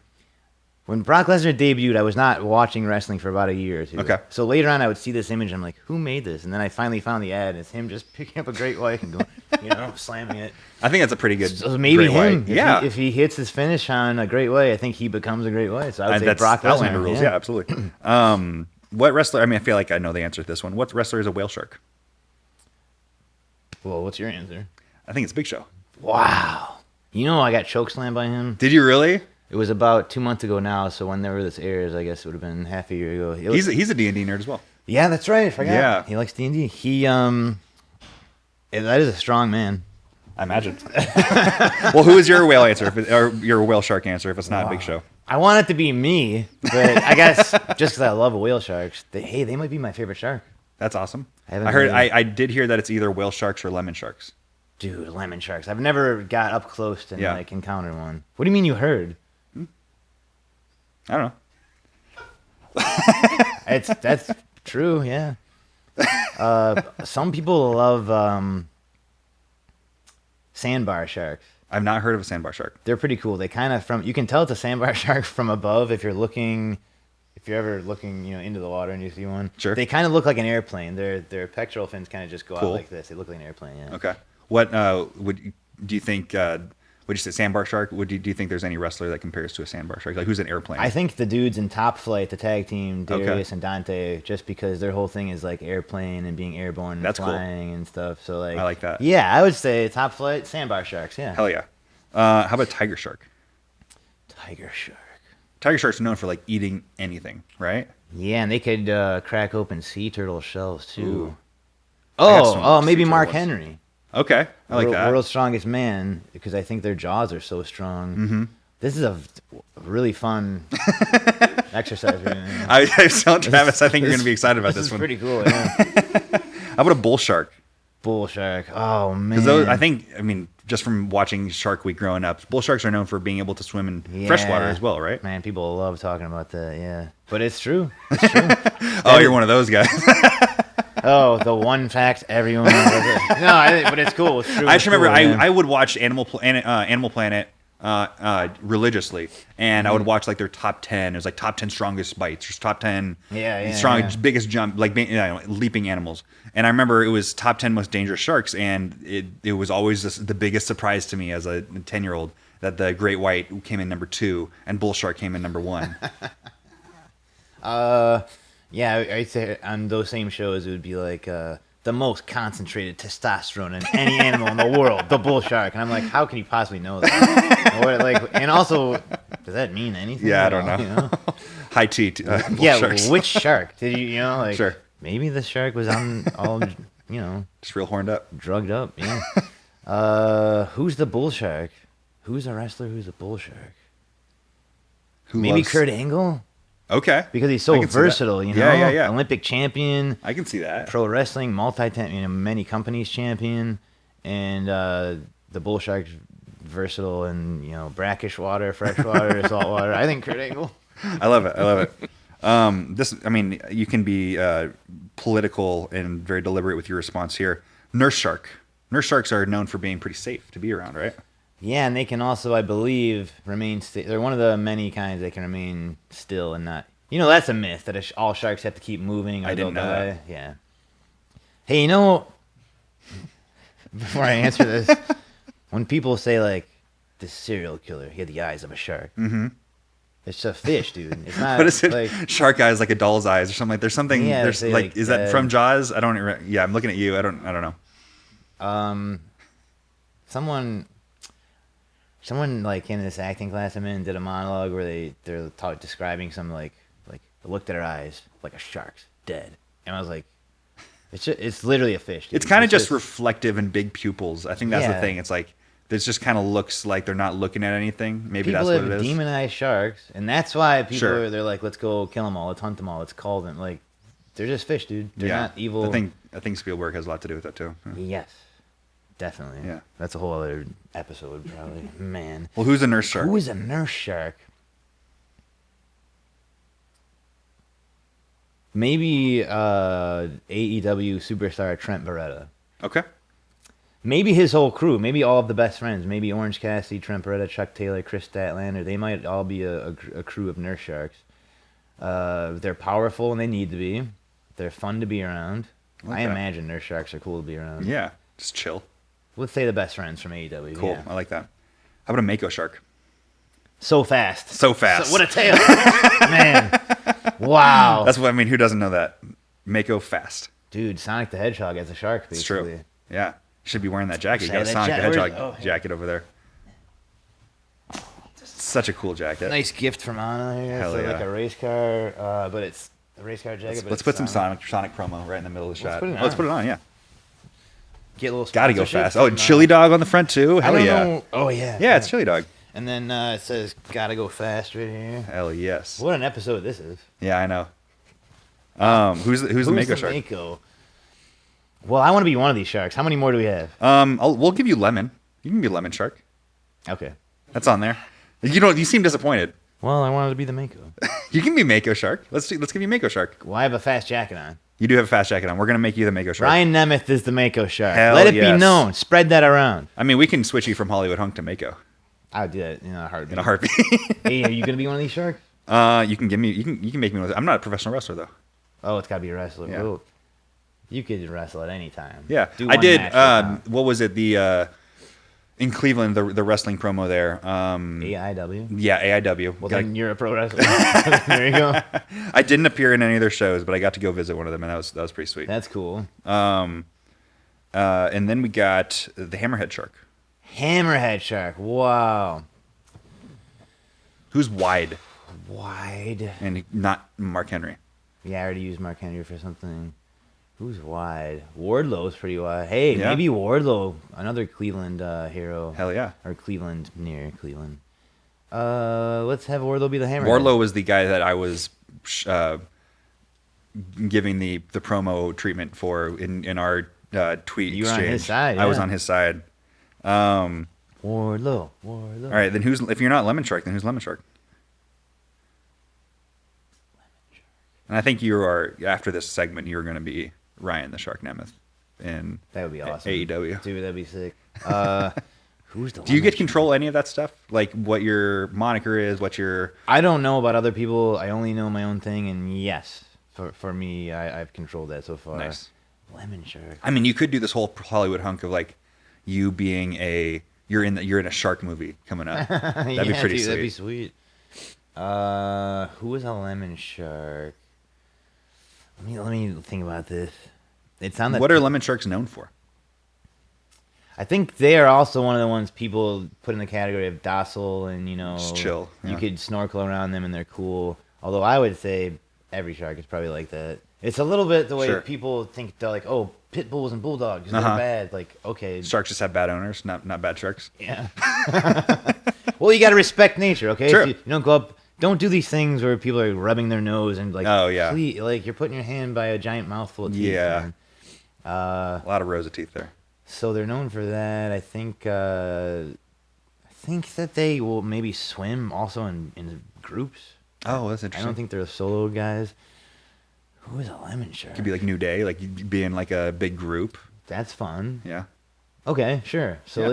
When Brock Lesnar debuted, I was not watching wrestling for about a year or two. Okay. So later on, I would see this image, and I'm like, who made this? And then I finally found the ad, and it's him just picking up a Great White and going, slamming it. I think that's a pretty good. So maybe Great him. White. Yeah. If he hits his finish on a Great White, I think he becomes a Great White. So I would say that's Brock Lesnar. Outlander rules. Yeah, absolutely. What wrestler? I mean, I feel like I know the answer to this one. What wrestler is a whale shark? Well, what's your answer? I think it's Big Show. Wow. I got chokeslammed by him. Did you really? It was about 2 months ago now, so whenever this airs, I guess it would have been half a year ago. He's a D&D nerd as well. Yeah, that's right. I forgot. Yeah. He likes D&D. That is a strong man. I imagine. Well, who is your whale answer, or your whale shark answer, if it's not Big Show? I want it to be me, but I guess just because I love whale sharks, they might be my favorite shark. That's awesome. I did hear that it's either whale sharks or lemon sharks. Dude, lemon sharks. I've never got up close and encountered one. What do you mean you heard? I don't know. That's true, yeah. Some people love Sandbar sharks. I've not heard of a sandbar shark. They're pretty cool. They kind of you can tell it's a sandbar shark from above if you're ever looking, into the water and you see one. Sure. They kind of look like an airplane. Their pectoral fins kind of just go out like this. They look like an airplane. Yeah. Okay. What do you think? Would you say sandbar shark? Do you think there's any wrestler that compares to a sandbar shark? Like who's an airplane? I think the dudes in Top Flight, the tag team, Darius and Dante, just because their whole thing is like airplane and being airborne and flying and stuff. So I like that. Yeah, I would say Top Flight, Sandbar Sharks. Yeah. Hell yeah. How about tiger shark? Tiger shark. Tiger shark's known for like eating anything, right? Yeah, and they could crack open sea turtle shells too. Ooh. Oh, maybe Mark Henry. Okay, I like that. World's Strongest Man, because I think their jaws are so strong. Mm-hmm. This is a really fun exercise. I was telling Travis, I think you're going to be excited about this one. This is pretty cool, yeah. How about a bull shark? Bull shark. Oh, man. Because just from watching Shark Week growing up, bull sharks are known for being able to swim in freshwater as well, right? Man, people love talking about that, yeah. But it's true. It's true. Oh, you're one of those guys. Oh, the one fact everyone knows. No, but it's cool. It's true. I just remember I would watch Animal Planet religiously, and I would watch like their top 10. It was like top 10 strongest bites, or top 10 biggest jump, like leaping animals. And I remember it was top 10 most dangerous sharks, and it was always the biggest surprise to me as a 10-year-old that the great white came in number 2 and Bullshark came in number 1. Yeah, I'd say on those same shows it would be like the most concentrated testosterone in any animal in the world, the bull shark. And I'm like, how can you possibly know that? And also, does that mean anything? Yeah, I don't know. You know? High T. Yeah, sharks. which shark? Did you know, like, Sure. Maybe the shark was on all, Just real horned up. drugged up. Yeah. Who's the bull shark? Who's a wrestler who's a bull shark? Maybe Kurt Angle? Okay. Because he's so versatile, you know? Yeah. Olympic champion. I can see that. Pro wrestling, many companies champion. And the bull shark's versatile in, brackish water, fresh water, salt water. I think Kurt Angle. I love it. You can be political and very deliberate with your response here. Nurse shark. Nurse sharks are known for being pretty safe to be around, right? Yeah, and they can also, I believe, remain they're one of the many kinds that can remain still and not... that's a myth, that all sharks have to keep moving or I didn't they'll know die. that. Yeah. Hey, before I answer this, when people say, like, this serial killer, he had the eyes of a shark. Mm-hmm. It's a fish, dude. It's not... What is it? Like, Shark eyes, like a doll's eyes or something like. There's something. Yeah, there's say, like, is that from Jaws? I don't. Yeah, I'm looking at you. I don't know. Someone like in this acting class I'm in did a monologue where they're describing some like looked at her eyes like a shark's dead, and I was like, it's literally a fish. Dude. It's kind of just reflective and big pupils. I think that's the Yeah. thing. It's like this just kind of looks like they're not looking at anything. Maybe people that's what it have is. demonized sharks, and that's why people Sure. they're like, let's go kill them all, let's hunt them all, let's call them. Like, they're just fish, dude. They're not evil. I think Spielberg has a lot to do with that too. Yes, definitely. Yeah. That's a whole other episode, probably. Man. Well, who's a nurse shark? Who is a nurse shark? Maybe AEW superstar Trent Beretta. Okay. Maybe his whole crew. Maybe all of the best friends. Maybe Orange Cassidy, Trent Beretta, Chuck Taylor, Chris Statlander. They might all be a crew of nurse sharks. They're powerful and they need to be. They're fun to be around. Okay. I imagine nurse sharks are cool to be around. Yeah. Just chill. Let's say the best friends from AEW. Cool. Yeah. I like that. How about a Mako shark? So fast. So fast. What a tale. Man. Wow. That's what I mean. Who doesn't know that? Mako fast. Dude, Sonic the Hedgehog as a shark, basically. It's true. Yeah. Should be wearing that jacket. You got a That Sonic the Hedgehog where's- jacket over there. Such a cool jacket. Nice gift from Anand here. Hell So yeah. like a race car, but it's a race car jacket. Let's put some Sonic promo right in the middle of the shot. put it Let's on. put it on, yeah. Get a little Gotta go sponsorship fast. Oh, from, chili dog on the front too? I Hell don't yeah. know. Oh, yeah. Yeah, it's chili dog. And then it says, gotta go fast right here. Hell yes. What an episode this is. Yeah, I know. Who's the Mako shark? Mako? Well, I want to be one of these sharks. How many more do we have? We'll give you lemon. You can be lemon shark. Okay. That's on there. You seem disappointed. Well, I wanted to be the Mako. You can be Mako shark. Let's give you Mako shark. Well, I have a fast jacket on. You do have a fast jacket on. We're gonna make you the Mako shark. Ryan Nemeth is the Mako shark. Hell Let it yes. be known. Spread that around. I mean, we can switch you from Hollywood Hunk to Mako I would do that in a heartbeat. in a heartbeat. Hey, are you going to be one of these sharks? You can make me one. I'm not a professional wrestler though. Oh, it's got to be a wrestler. Yeah. Well, you could wrestle at any time. Yeah, Do I one did. match for a count. What was it? The in Cleveland, the wrestling promo there. AIW? Yeah, AIW. Well, then you're a pro wrestler. There you go. I didn't appear in any of their shows, but I got to go visit one of them, and that was pretty sweet. That's cool. And then we got the Hammerhead shark, Hammerhead shark. Wow. who's wide Wide. and not Mark Henry. Yeah, I already used Mark Henry for something. Who's wide? Wardlow's pretty wide. Hey, Yeah. maybe Wardlow, another Cleveland hero. Hell yeah. Or Cleveland, near Cleveland. Let's have Wardlow be the Hammerhead. Warlow was the guy that I was giving the promo treatment for in our tweet You were on exchange. his side, I was yeah. on his side. All Wardlow. right, then if you're not Lemon Shark, then who's Lemon Shark? And I think you are, after this segment, you're going to be Ryan the Shark Nemeth in That would be awesome. AEW. Dude, that'd be sick. Who's the Do you lemon get control any of that stuff? Like what your moniker is, what your... I don't know about other people. I only know my own thing, and yes, for me, I've controlled that so far. Nice. Lemon Shark. I mean, you could do this whole Hollywood hunk of like you being you're in a shark movie coming up. That'd be pretty dude, sweet. That'd be sweet. Who is a lemon shark? Let me think about this. It sounded. What are lemon sharks known for? I think they are also one of the ones people put in the category of docile and Just chill. You Yeah. could snorkel around them and they're cool. Although I would say every shark is probably like that. It's a little bit the way Sure. people think they're like, oh, pit bulls and bulldogs, they're bad. Like, okay. Sharks just have bad owners, not bad sharks. Yeah. Well, you got to respect nature, okay? Sure. If you don't go up. Don't do these things where people are rubbing their nose and like. Oh, yeah. Please, like you're putting your hand by a giant mouthful of teeth. Yeah. Man. A lot of rows of teeth there. So they're known for that. I think that they will maybe swim also in groups. Oh, that's I interesting. don't think they're solo guys. Who is a lemon shark? Could be like New Day, like you'd be in like a big group. That's fun. Yeah. Okay, sure. So Yeah.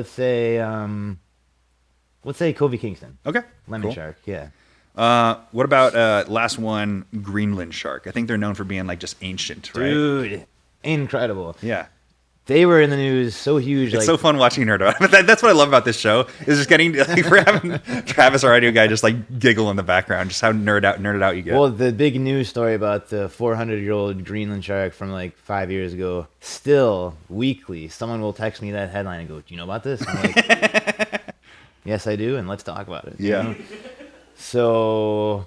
let's say Kobe Kingston. Okay. Lemon cool. shark, yeah. What about last one, Greenland Shark? I think they're known for being like just ancient, right? Dude, incredible. Yeah. They were in the news, so huge. It's like, so fun watching Nerd Out. But that's what I love about this show is just getting like we're having Travis, our audio guy, just like giggle in the background, just how nerded out you get. Well, the big news story about the 400-year-old Greenland shark from like 5 years ago, still weekly, someone will text me that headline and go, "Do you know about this?" I'm like, "Yes, I do," and let's talk about it. you Yeah. know? So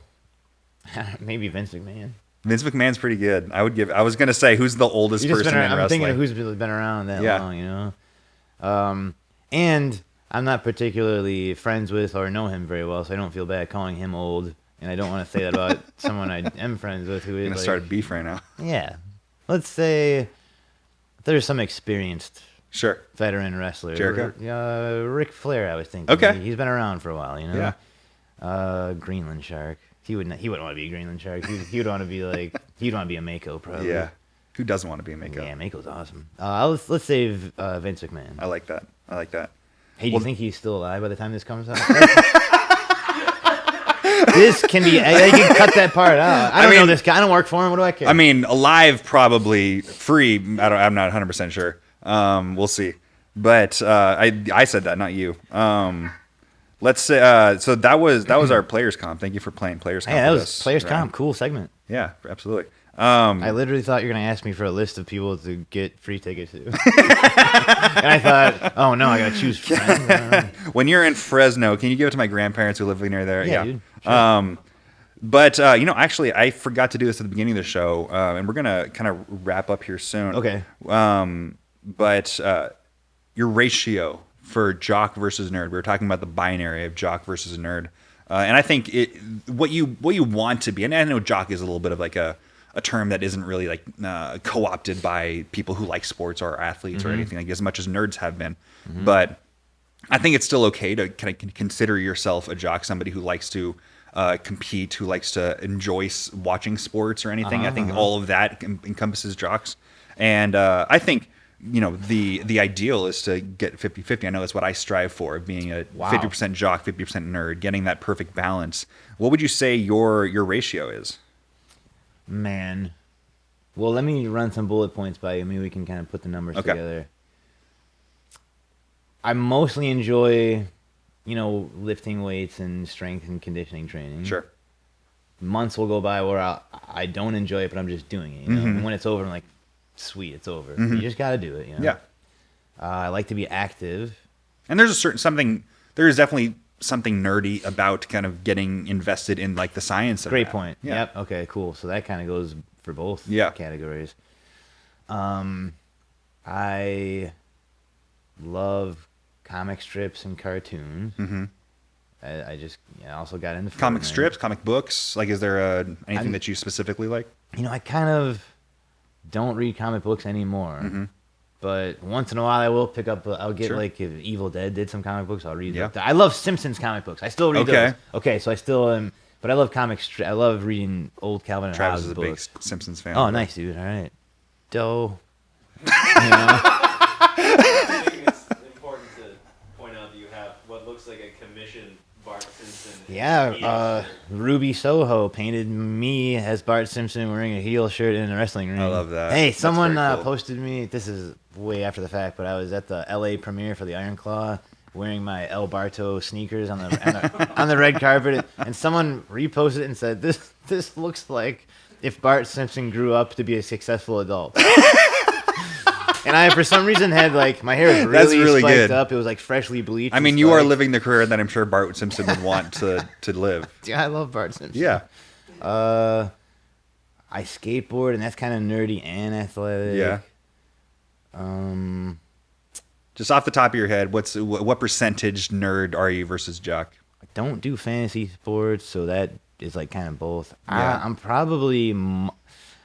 maybe Vince McMahon. Vince McMahon's pretty good. I was gonna say who's the oldest You just person been in around, I'm wrestling. thinking of who's been around that Yeah. long, you know. And I'm not particularly friends with or know him very well, so I don't feel bad calling him old. And I don't want to say that about someone I am friends with who I'm is gonna like, start a beef right now. yeah. Let's say there's some experienced Sure. veteran wrestler. Jericho? Ric Flair, I was thinking. Okay. He's been around for a while, you know. Yeah. Greenland Shark. He wouldn't want to be a Greenland Shark. He would want to be like he'd want to be a Mako probably. Yeah. Who doesn't want to be a Mako? Yeah, Mako's awesome. Let's say Vince McMahon. I like that. Hey, do you think he's still alive by the time this comes out? This can be. I can cut that part out. I don't know this guy. I don't work for him. What do I care? I mean, alive, probably free. I'm not 100% sure. We'll see. But I said that, not you. Let's say so that was our players comp. Thank you for playing players comp. Hey, that with was us, Players Ryan. Comp. Cool segment. Yeah, absolutely. I literally thought you were going to ask me for a list of people to get free tickets to. And I thought, oh no, I got to choose friends. When you're in Fresno, can you give it to my grandparents who live near there? Yeah, dude. Sure. But actually, I forgot to do this at the beginning of the show, and we're gonna kind of wrap up here soon. Okay. But your ratio for jock versus nerd. We were talking about the binary of jock versus nerd, and I think what you want to be. And I know jock is a little bit of like a term that isn't really like co-opted by people who like sports or athletes or anything like as much as nerds have been. But I think it's still okay to kind of consider yourself a jock, somebody who likes to compete, who likes to enjoy watching sports or anything. I think all of that encompasses jocks. And I think, the ideal is to get 50-50. I know that's what I strive for, being a 50% jock, 50% nerd, getting that perfect balance. What would you say your ratio is? Man. Well, let me run some bullet points by you. Maybe we can kind of put the numbers together. I mostly enjoy, lifting weights and strength and conditioning training. Sure. Months will go by where I don't enjoy it, but I'm just doing it. And when it's over, I'm like, sweet, it's over. You just got to do it. Yeah. I like to be active. And there is definitely something nerdy about kind of getting invested in like the science of Great that. point. Yeah. Yep. Okay, cool. So that kind of goes for both categories. I love comic strips and cartoons. I just also got into Comic Fortnite. strips, comic books. Like, is there anything that you specifically like? I kind of don't read comic books anymore. But once in a while, I will pick up. I'll get like if Evil Dead did some comic books. I'll read. Yeah. I love Simpsons comic books. I still read those. Okay, so I still am. But I love I love reading old Calvin and Travis Hobbes is a big books. Simpsons fan. Oh, nice, dude. All right. I think it's important to point out that you looks like a commissioned Bart Simpson. Yeah, heel shirt. Ruby Soho painted me as Bart Simpson wearing a heel shirt in a wrestling ring. I love that. Hey, That's someone very cool. posted me. This is way after the fact, but I was at the LA premiere for the Iron Claw, wearing my El Barto sneakers on the red carpet, and someone reposted it and said, "This looks like if Bart Simpson grew up to be a successful adult." And I, for some reason, had like my hair was That's really, really spiked good. up. It was like freshly bleached. I and mean, you are spiked. living the career that I'm sure Bart Simpson would want to live. Dude, I love Bart Simpson. Yeah. I skateboard, and that's kind of nerdy and athletic. Yeah. Just off the top of your head, what percentage nerd are you versus Jock? I don't do fantasy sports, so that is like kind of both. Yeah. I'm probably,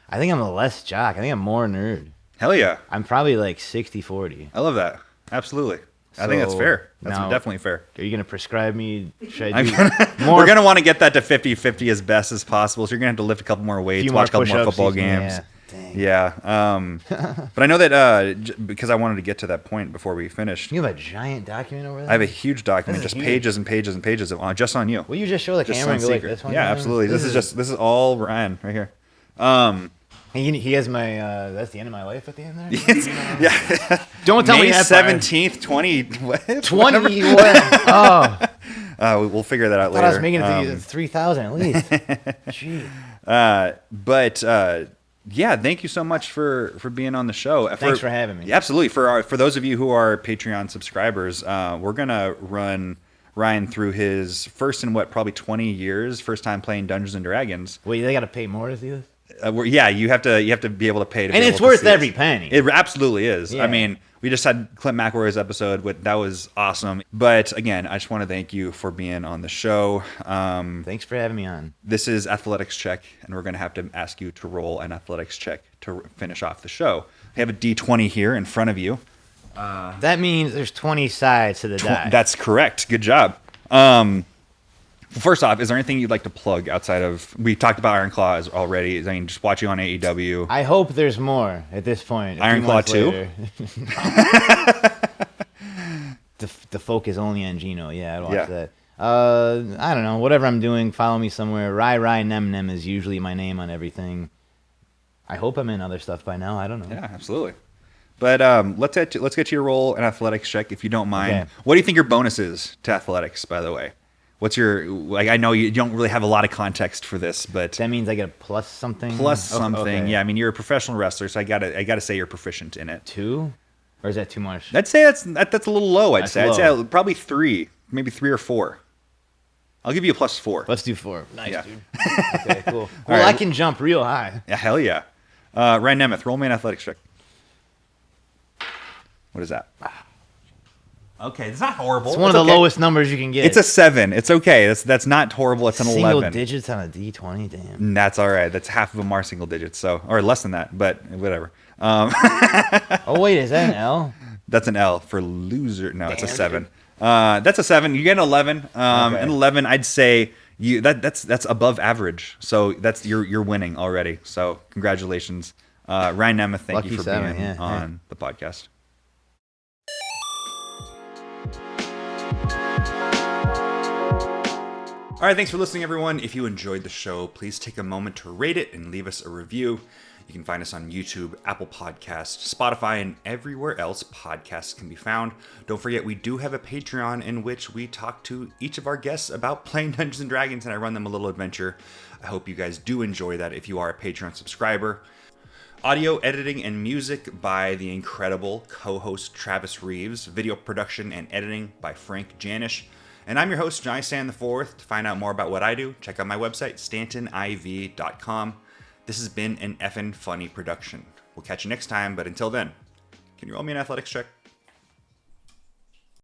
I think I'm a less Jock. I think I'm more nerd. Hell yeah. I'm probably like 60-40. I love that. Absolutely. I think that's So, fair. That's now- definitely fair. Are you going to prescribe me? Should I I'm do gonna, more? we're going to want to get that to 50-50 as best as possible. So you're going to have to lift a couple more weights, few watch a couple more push-ups, football yeah, games. dang. Yeah. But I know that because I wanted to get to that point before we finished. You have a giant document over there? I have a huge document, This is just huge. pages and pages and pages of just on you. Will you just show the Just camera on and go like secret. this one? Yeah, time? absolutely. This is all Ryan right here. He has my, that's the end of my life at the end there? Yeah. Don't tell May me that part. 17th, 20. What? 20, what? Oh, We'll figure that out I later. thought I was making it to 3,000 at least. Gee. But yeah, thank you so much for being on the show. Thanks for having me. Yeah, absolutely. For those of you who are Patreon subscribers, we're gonna run Ryan through his first in probably 20 years, first time playing Dungeons and Dragons. Wait, they got to pay more to see this? Yeah, you have to be able to pay to. And be it's able to worth see every it. penny. It absolutely is. Yeah. I mean, we just had Clint McElroy's episode. That was awesome. But again, I just want to thank you for being on the show. Thanks for having me on. This is athletics check, and we're going to have to ask you to roll an athletics check to finish off the show. We have a D20 here in front of you. That means there's 20 sides to the die. That's correct. Good job. First off, is there anything you'd like to plug outside of? We talked about Iron Claw already. I mean, just watch you on AEW. I hope there's more at this point. a Iron few Claw months 2? later. The focus only on Geno. Yeah, I'd watch Yeah. that. I don't know. Whatever I'm doing, follow me somewhere. Ryan Nemeth is usually my name on everything. I hope I'm in other stuff by now. I don't know. Yeah, absolutely. But let's get you to roll an athletics check if you don't mind. Okay. What do you think your bonus is to athletics, by the way? What's your, like, I know you don't really have a lot of context for this, but That means I get a plus something. plus Oh, something. okay. Yeah, I mean, you're a professional wrestler, so I gotta say you're proficient in it. 2? Or is that too much? I'd say that's a little low. I'd That's say low. probably 3, maybe 3 or 4. I'll give you a plus 4. Let's do 4. Nice, Yeah. dude. Okay, cool. Well, right. I can jump real high. Yeah, hell yeah. Ryan Nemeth, roll me an athletics check. What is that? Okay, it's not horrible. It's one of the lowest numbers you can get. It's a 7. It's okay. That's not horrible. It's an single 11. digits on a D20. Damn. And that's all right. That's half of them are single digits, or less than that, but whatever. Oh wait, is that an L? That's an L for loser. No, it's a Damn, 7. That's a 7. You get an 11. Okay. An 11, I'd say that's above average. So that's you're winning already. So congratulations, Ryan Nemeth. Thank Lucky you for 7, being yeah. on the podcast. All right, thanks for listening, everyone. If you enjoyed the show, please take a moment to rate it and leave us a review. You can find us on YouTube, Apple Podcasts, Spotify, and everywhere else podcasts can be found. Don't forget, we do have a Patreon in which we talk to each of our guests about playing Dungeons & Dragons, and I run them a little adventure. I hope you guys do enjoy that if you are a Patreon subscriber. Audio editing and music by the incredible co-host Travis Reeves. Video production and editing by Frank Janisch. And I'm your host, Johnny Stanton IV. To find out more about what I do, check out my website, stantoniv.com. This has been an effing funny production. We'll catch you next time, but until then, can you roll me an athletics check?